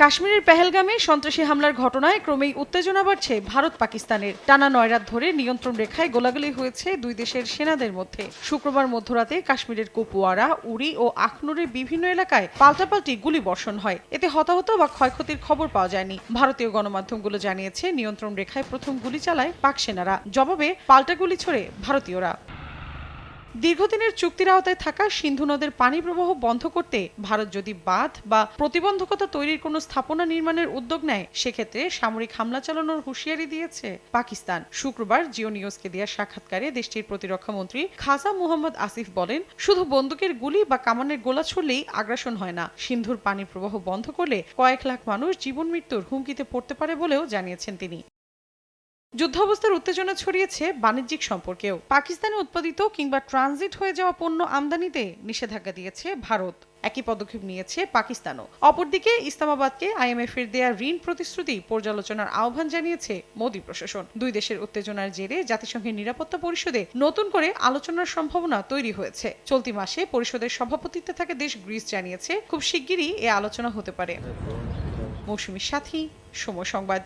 কাশ্মীরের পেহেলগামে সন্ত্রাসী হামলার ঘটনায় ক্রমেই উত্তেজনা বাড়ছে ভারত পাকিস্তানের। টানা 9 রাত ধরে নিয়ন্ত্রণ রেখায় গোলাগুলি হয়েছে দুই দেশের সেনাদের মধ্যে। শুক্রবার মধ্যরাতে কাশ্মীরের কুপওয়ারা, উরি ও আখনুরের বিভিন্ন এলাকায় পাল্টাপাল্টি গুলিবর্ষণ হয়। এতে হতাহত বা ক্ষয়ক্ষতির খবর পাওয়া যায়নি। ভারতীয় গণমাধ্যমগুলো জানিয়েছে, নিয়ন্ত্রণ রেখায় প্রথম গুলি চালায় পাক সেনারা, জবাবে পাল্টা গুলি ছোড়ে ভারতীয়রা। দীর্ঘদিনের চুক্তির আওতায় থাকা সিন্ধু নদের পানি প্রবাহ বন্ধ করতে ভারত যদি বাঁধ বা প্রতিবন্ধকতা তৈরির কোনো স্থাপনা নির্মাণের উদ্যোগ নেয়, সেক্ষেত্রে সামরিক হামলা চালানোর হুঁশিয়ারি দিয়েছে পাকিস্তান। শুক্রবার জিও নিউজকে দেওয়া সাক্ষাৎকারে দেশটির প্রতিরক্ষা মন্ত্রী খাজা মুহাম্মদ আসিফ বলেন, শুধু বন্দুকের গুলি বা কামানের গোলা ছুড়লেই আগ্রাসন হয় না। সিন্ধুর পানি প্রবাহ বন্ধ করলে কয়েক লাখ মানুষ জীবন মৃত্যুর হুমকিতে পড়তে পারে বলেও জানিয়েছেন তিনি। যুদ্ধাবস্থার উত্তেজনা ছড়িয়েছে বাণিজ্যিক সম্পর্কেও। পাকিস্তানে উৎপাদিত কিংবা ট্রানজিট হয়ে যাওয়া পণ্য আমদানিতে নিষেধাজ্ঞা দিয়েছে ভারত। একই পদক্ষেপ নিয়েছে পাকিস্তানও। অপরদিকে ইসলামাবাদকে IMF এর দেয়া ঋণ প্রতিশ্রুতি পর্যালোচনার আহ্বান জানিয়েছে মোদী প্রশাসন। দুই দেশের উত্তেজনার জেরে জাতিসংঘের নিরাপত্তা পরিষদে নতুন করে আলোচনার সম্ভাবনা তৈরি হয়েছে। চলতি মাসে পরিষদের সভাপতিত্বে থাকা দেশ গ্রিস জানিয়েছে, খুব শিগগিরই এ আলোচনা হতে পারে। মৌসুমীর সাথী, সময় সংবাদ।